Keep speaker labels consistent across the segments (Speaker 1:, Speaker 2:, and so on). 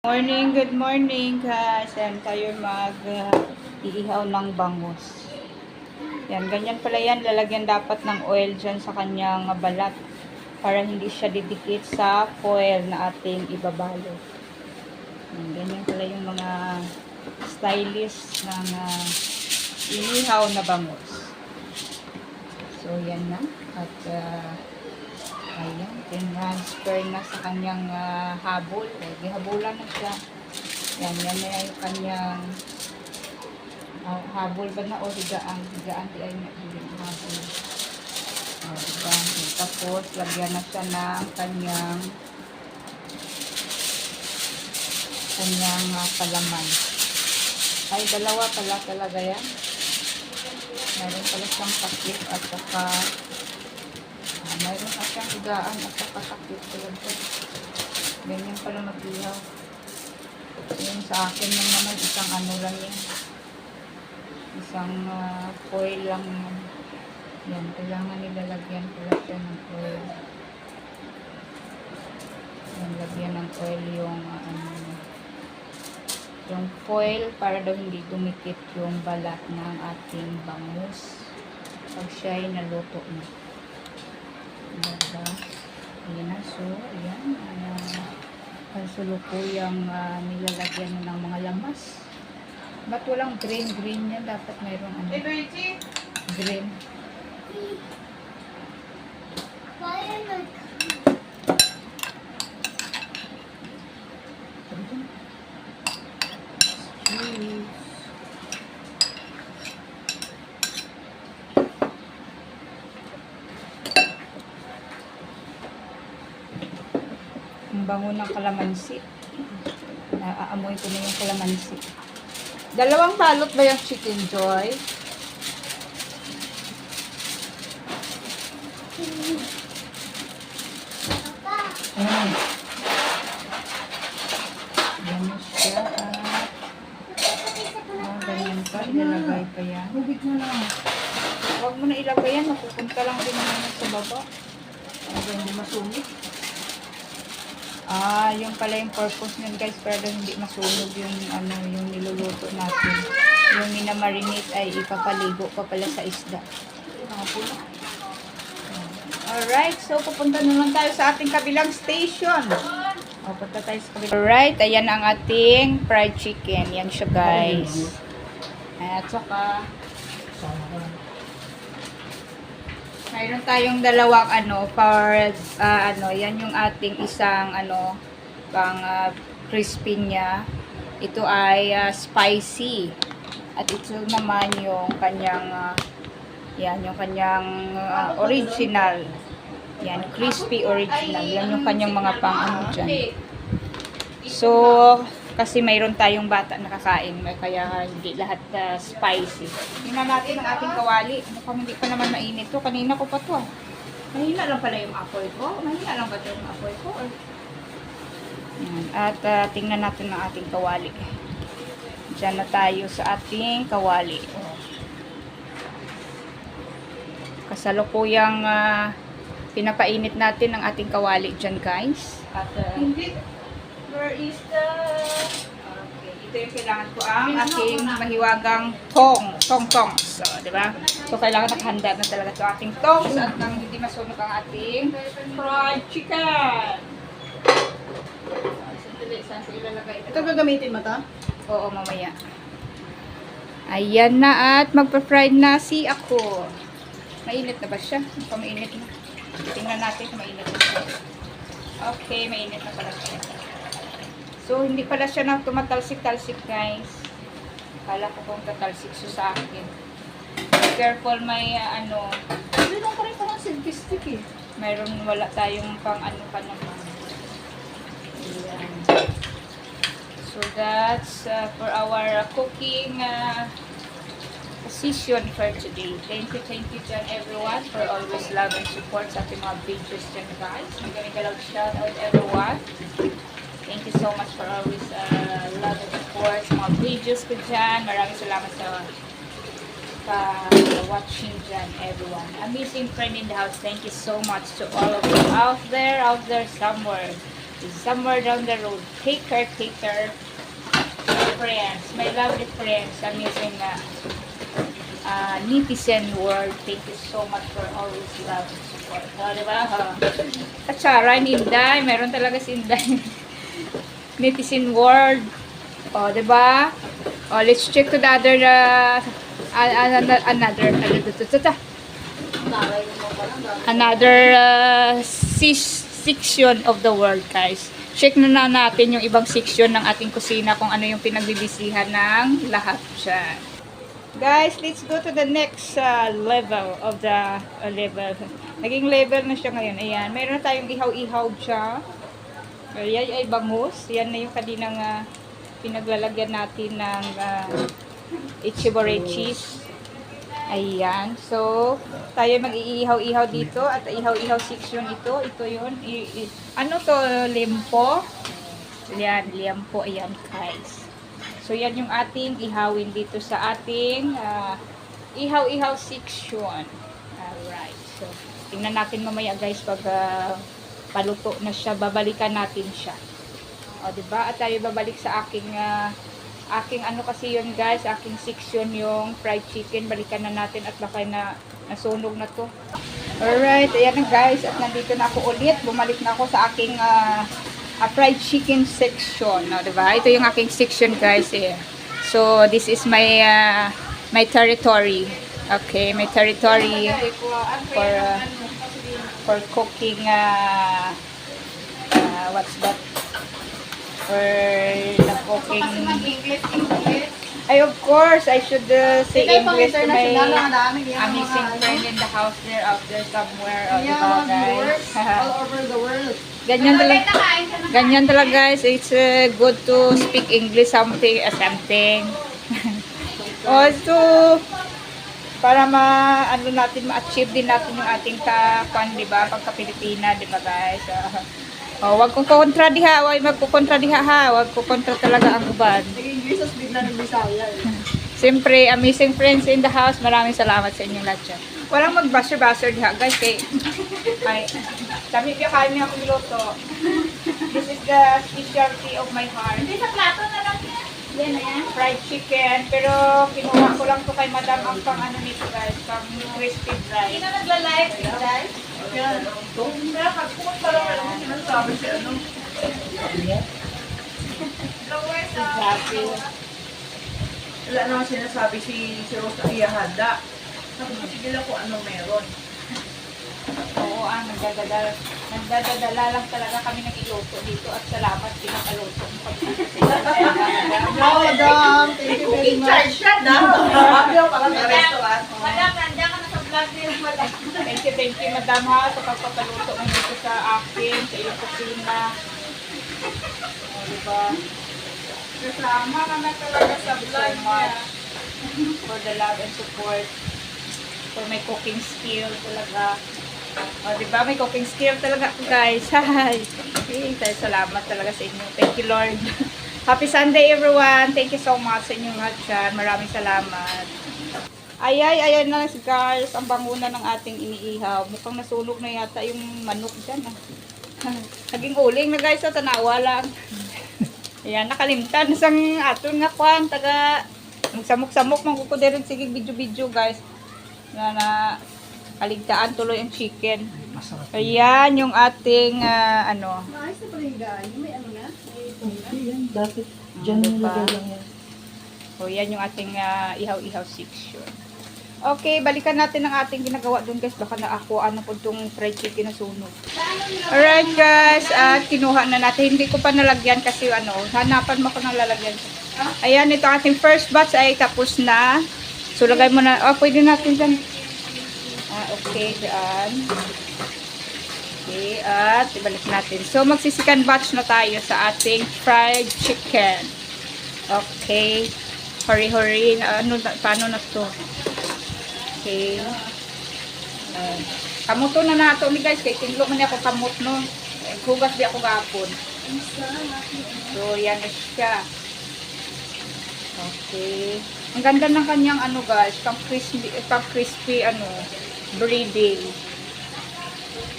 Speaker 1: Good morning guys. Ayan tayo iihaw ng bangus. Yan, ganyan pala yan. Lalagyan dapat ng oil dyan sa kanyang balat para hindi siya didikit sa foil na ating ibabalo. Yan, ganyan pala yung mga stylish ng inihaw na bangus. So, yan na. At ayan, transfer na sa kanyang habol. Gihabulan na siya. Yan na yung kanyang habol ba na o higaan? Higaan di ay yung habol. Diba? Tapos, lagyan na siya ng kanyang palaman. Ay, dalawa pala talaga yan. Meron pala siyang takip at saka mayroon pa siyang higaan at saka takip talaga. Ganyan pala mag-ihaw. Yung sa akin lang naman, isang ano lang yan. Isang foil lang yan. Yan, kailangan nilalagyan pala siya ng foil. Yan, lagyan ng foil yung foil para daw hindi dumikit yung balat ng ating bangus pag siya ay naluto na. Diba? Ayan na. So, ayan. Pansulukuyang nilalagyan mo ng mga lamas. Ba't walang green yan? Dapat mayroong green. Ang bango ng kalamansi. Aamoy ko na yung kalamansi. Dalawang balot ba yung chicken, Joy? Ayan. Yan na siya. Ganyan pa. Ilalagay pa yan. Huwag mo na ilagay yan. Mapupunta lang din naman sa baba. Hindi masumit. Yung pala yung purpose nyan guys, para hindi masunog yung yung niluluto natin. Yung minamarinate ay ipapaligo pa pala sa isda. Alright, so pupunta naman tayo sa ating kabilang station. Punta tayo sa kabilang. Alright, ayan ang ating fried chicken. Yan siya guys. At saka mayroon tayong dalawang yan yung ating isang pang crispy niya. Ito ay spicy. At ito naman yung kanyang yung kanyang original. Yan, crispy original. Yan yung kanyang mga pang dyan. So, kasi mayroon tayong bata na kakain, kaya hindi lahat spicy. Tingnan natin ang ating kawali. Mukhang hindi pa naman mainit to. Kanina ko pa to. Mahina lang pala yung apoy ko. Mahina lang ba ito yung apoy ko? Yan. At tingnan natin ang ating kawali. Diyan na tayo sa ating kawali. Kasalukuyang pinapainit natin ang ating kawali dyan guys. At where is the... Okay, ito yung kailangan ko ang aking mahiwagang tongs. So, diba? So, kailangan nakahanda na talaga ito ating tongs at nang hindi masunog ang ating fried chicken. Saan ko ilalagay?
Speaker 2: Ito gagamitin mo to?
Speaker 1: Oo, mamaya. Ayan na at magpa-fried nasi ako. Mainit na ba siya? Mainit na. Tingnan natin kung mainit na siya. Okay, mainit na pala siya. So, hindi pala siya na tumatalsik-talsik, guys. Kala ko kung tatalsik siya sa akin. Careful, may
Speaker 2: Mayroon pa rin parang silky stick eh.
Speaker 1: mayroon wala tayong pang pa naman. Ayan. So, that's for our cooking session for today. Thank you dyan everyone for always love and support sa ating mga videos dyan, guys. Magaling shout out everyone. Thank you so much for always love and support sa mga videos ko dyan. Maraming salamat sa watching dyan, everyone. Amazing friend in the house. Thank you so much to all of you out there somewhere. somewhere down the road. Take care, friends. My lovely friends, amazing netizen world. Thank you so much for always love and support. Diba? Katsara, Inday. Meron talaga si Inday. Netizen world. Diba? Let's check to the other, another section of the world, guys. Check na natin yung ibang section ng ating kusina kung ano yung pinagbibisihan ng lahat dyan. Guys, let's go to the next level of the level. Naging level na siya ngayon. Ayan, mayroon na tayong ihaw-ihaw siya. Ayan ay bangus. Yan na yung kaninang pinaglalagyan natin ng ichibore cheese. Ayan. So, tayo mag-iihaw-ihaw dito at ihaw-ihaw section ito. Ito yun. Ano to? Limpo? Ayan, limpo. Ayan, guys. So, yan yung ating ihawin dito sa ating ihaw-ihaw section. Alright. So, tingnan natin mamaya, guys, pag paluto na siya. Babalikan natin siya. Diba? At tayo babalik sa aking ano kasi yun, guys, aking section yung fried chicken. Balikan na natin at baka nasunog na to. Alright, ayan na, guys, at nandito na ako ulit. Bumalik na ako sa aking fried chicken section. Diba? Ito yung aking section, guys. So, this is my my territory. Okay, my territory for cooking what's that? For the cooking. Ay, of course, I should say English to my amazing friend in the house there, out there somewhere. Diba, guys?
Speaker 2: All over the world.
Speaker 1: Ganyan talaga, guys. It's good to speak English something. Also, para ano natin, ma-achieve din natin yung ating diba, pagka-Pilipina, diba, guys? Wag kong kontra diha, wag magkukontra diha ha, wag ko kontra talaga ang uban.
Speaker 2: Naging Jesus bigla ng Bisaya.
Speaker 1: Siyempre, amazing friends in the house, maraming salamat sa inyong lahat dyan. Walang mag-basher diha, guys, ay, dami piya kain niya akong luto. This is the specialty of my heart.
Speaker 2: Hindi sa plato na lang yan.
Speaker 1: Yan na yan, fried chicken, pero kinuha ko lang to kay madam ang pang ano nito, guys, pang crispy
Speaker 2: Hindi
Speaker 1: fried.
Speaker 2: na nagla-live, guys. Yan. Kaya kagpukot pa lang alam mo sinasabi si ano.
Speaker 1: Happy.
Speaker 2: Wala naman sinasabi si Rose na iyahanda. Sabi ko, sige lang kung ano meron.
Speaker 1: Oo, nagdadala lang talaga kami ng iluto dito at salamat pinakaluto.
Speaker 2: Madam, thank you very much.
Speaker 1: Madam, nandiyan ka na sa vlog niyo, madam. Thank you, madam, ha, sa pagpapaluto ng dito sa akin, sa iyong kusina. Diba? Kasama ka na talaga sa vlog niya. For the love and support. For my cooking skill talaga. Diba? May cooking skill talaga ako, guys. Hi! Salamat talaga sa inyo. Thank you, Lord. Happy Sunday, everyone. Thank you so much sa inyong lahat dyan. Maraming salamat. Ayan na, guys. Ang banguna ng ating iniihaw. Mukhang nasunog na yata yung manok dyan. Naging uling na, guys. Tanawa lang. Ayan, nakalimtan. Isang aton nga kwan. Taga, magsamok-samok. Magkukudirin. Sige, video-video, guys. Na kaligtaan tuloy ang chicken. Ayan, yung ating, ano.
Speaker 2: Maayos na pala yung ganyan. May ano na?
Speaker 3: Yan, dapat dyan yung lagay lang yan.
Speaker 1: So, yan yung ating ihaw-ihaw section. Okay, balikan natin ang ating ginagawa doon, guys. Baka na ako, ano po itong fried chicken na sunog. Alright, guys. Kinuha na natin. Hindi ko pa nalagyan kasi, hanapan mo ko ng lalagyan. Ayan, ito ating first batch ay tapos na. So, lagay mo na. Pwede natin dyan. Okay, dyan. Okay, at ibalik natin. So, magsisikan batch na tayo sa ating fried chicken. Okay. Hurry. Paano na to? Okay. Kamuto na nato ni guys. Kaya tinglo man ako kamot, no? Hugas di ako gapon. So, yan na siya. Okay. Ang ganda ng kanyang guys, pang crispy breading.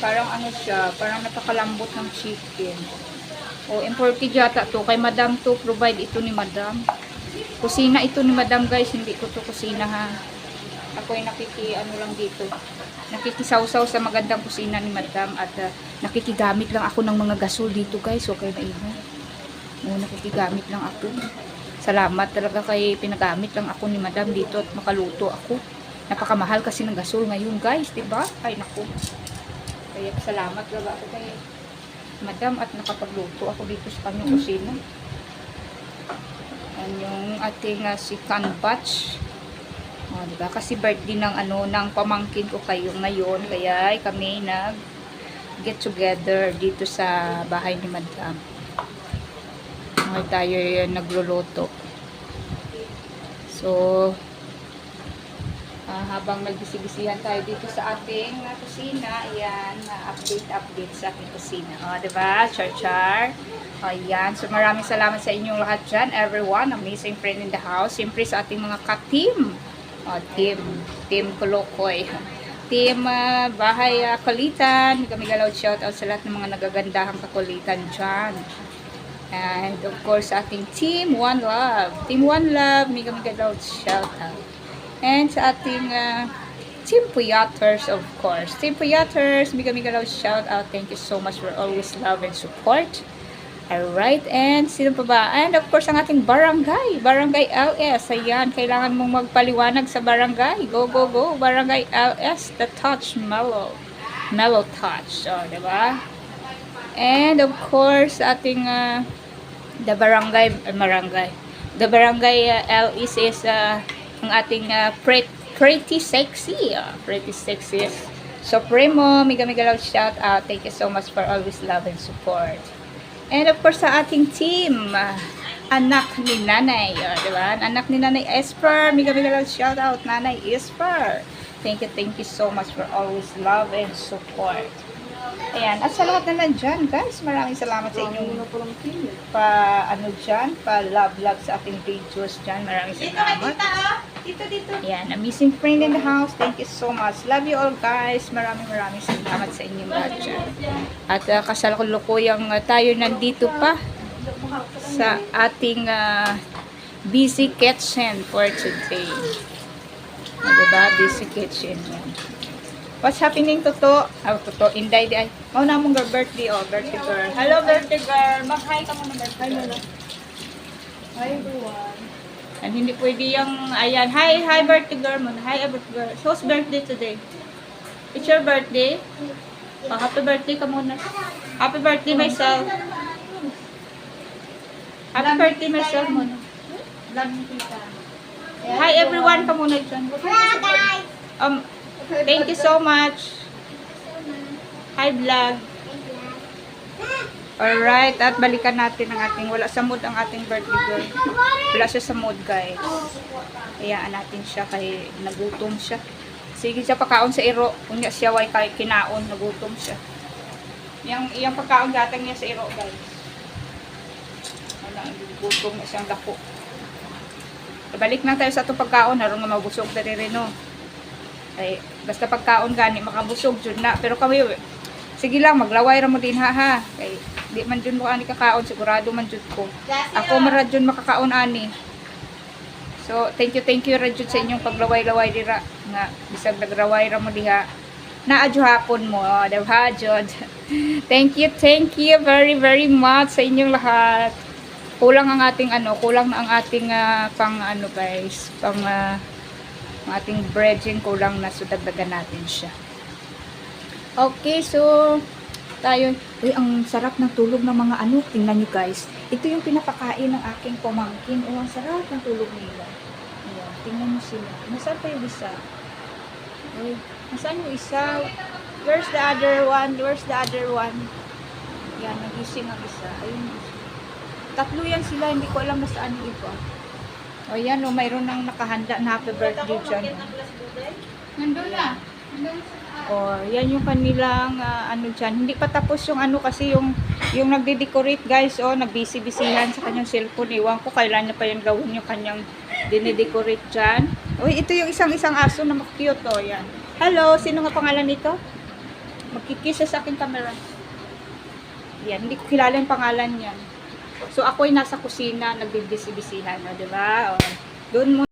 Speaker 1: Parang siya, parang napakalambot ng chicken. O, imported yata to. Kay madam to, provide ito ni madam. Kusina ito ni madam guys, hindi ko to kusina ha. Ako ay ano lang dito. Nakikisawsaw sa magandang kusina ni madam at nakikigamit lang ako ng mga gasol dito guys. Okay na ino. O, nakikigamit lang ako. Salamat talaga kay pinagamit lang ako ni madam dito at makaluto ako. Napakamahal kasi ng gasol ngayon guys, diba? Ay naku. Kaya salamat talaga ako kay madam at nakapagluto ako dito sa kanyang kusina. Yan yung ating second batch. O, diba? Kasi birthday ng ng pamangkin ko kayo ngayon, kaya kami nag get together dito sa bahay ni madam. Ngayon tayo nagluluto. So, habang nagbisi-bisihan tayo dito sa ating kusina, ayan, update sa ating kusina. O, diba? Char-char. Ayan. So, maraming salamat sa inyong lahat dyan, everyone. Amazing friend in the house. Siyempre sa ating mga ka-team. O, team Kolokoy. Team Bahay Kulitan. Kami galaw shoutout sa lahat ng mga nagagandahang kakulitan dyan. And, of course, sa ating Team One Love. Team One Love, may kami galaw shoutout. And sa ating Team Puyaters, of course. Team Puyaters, may kami galaw shout out. Thank you so much for always love and support. Alright, and sino pa ba? And of course, ang ating barangay. Barangay LS. Ayan, kailangan mong magpaliwanag sa barangay. Go, go, go. Barangay LS, the touch mellow. Mellow touch. So, diba? And of course, ating the barangay, The barangay LS is ang ating pretty sexy. Pretty sexy. Supremo, migalaw shout out. Thank you so much for always love and support. And of course, sa ating team, anak ni Nanay. Diba? Anak ni Nanay Esper, migalaw shout out. Nanay Esper. Thank you so much for always love and support. Ayan, at sa lahat na nandyan, guys, maraming salamat sa inyong love sa ating videos dyan. Maraming salamat. Dito. Ayan, amazing friend in the house. Thank you so much. Love you all, guys. Maraming salamat sa inyong lahat dyan. At kasalukuyang tayo nandito pa sa ating busy kitchen for today. Diba? Busy kitchen. What's happening, Toto? Toto, Inday di ay. Mau na mong birthday, birthday girl. Hello, birthday girl. Mag-hi ka muna, birthday girl. Hi, everyone. And hindi pwede yung, ayan. Hi, birthday girl muna. Hi, birthday girl. So, whose birthday today? It's your birthday? Oh, happy birthday ka muna. Happy birthday myself. Happy birthday myself muna. Hi, everyone ka muna dyan. Thank you so much. Hi, vlog. Alright, at balikan natin ang ating, wala sa mood ang ating birthday girl. Wala siya sa mood, guys. Hayaan natin siya kay nagutom siya. Sige siya pagkaon sa iro. Kung niya siya way kay kinaon, nagutom siya. Yung pagkaon gatang niya sa iro, guys. Wala, nagutom na siyang dako. Balik na tayo sa itong pagkaon. Harong nga mabusog na rin, no? Ay, basta pagkaon gani makabusog jud na, pero kami sige lang maglaway ra mo din ha. Kay di man jud mo ani kakaon, sigurado man jud ko. Ako man ra jud makakaon ani. So thank you ra jud sa inyong paglaway-laway dira nga bisag nagraway ra mo diha. Naadyo hapon mo, diba jud. Thank you very much sa inyong lahat. Kulang ang ating kulang na ang ating guys, ang ating breading kulang na, so dagdagan natin siya. Okay, so tayo, ang sarap ng tulog ng mga tingnan nyo guys, ito yung pinapakain ng aking pamangkin. Ang sarap ng tulog nila. Ayan, tingnan nyo sila. Nasaan pa yung isa? Ay, nasaan yung isa? Where's the other one? Yan, nagising ang isa. Ayun, tatlo yan sila, hindi ko alam na saan yung iba. O yan, mayroon nang nakahanda na happy birthday dyan. Nandun na. O, yan yung kanilang dyan. Hindi pa tapos yung kasi yung nagde-decorate guys, nagbisi-bisihan sa kanyang cellphone. Iwan ko kailan niya pa yung gawin yung kanyang dine-decorate dyan. Uy, ito yung isang aso na cute, yan. Hello, sino nga pangalan nito? Magkikisa sa aking camera. Yan, hindi ko kilala yung pangalan niyan. So, ako ay nasa kusina, nagbibisi-bisihan, di ba? O, doon mo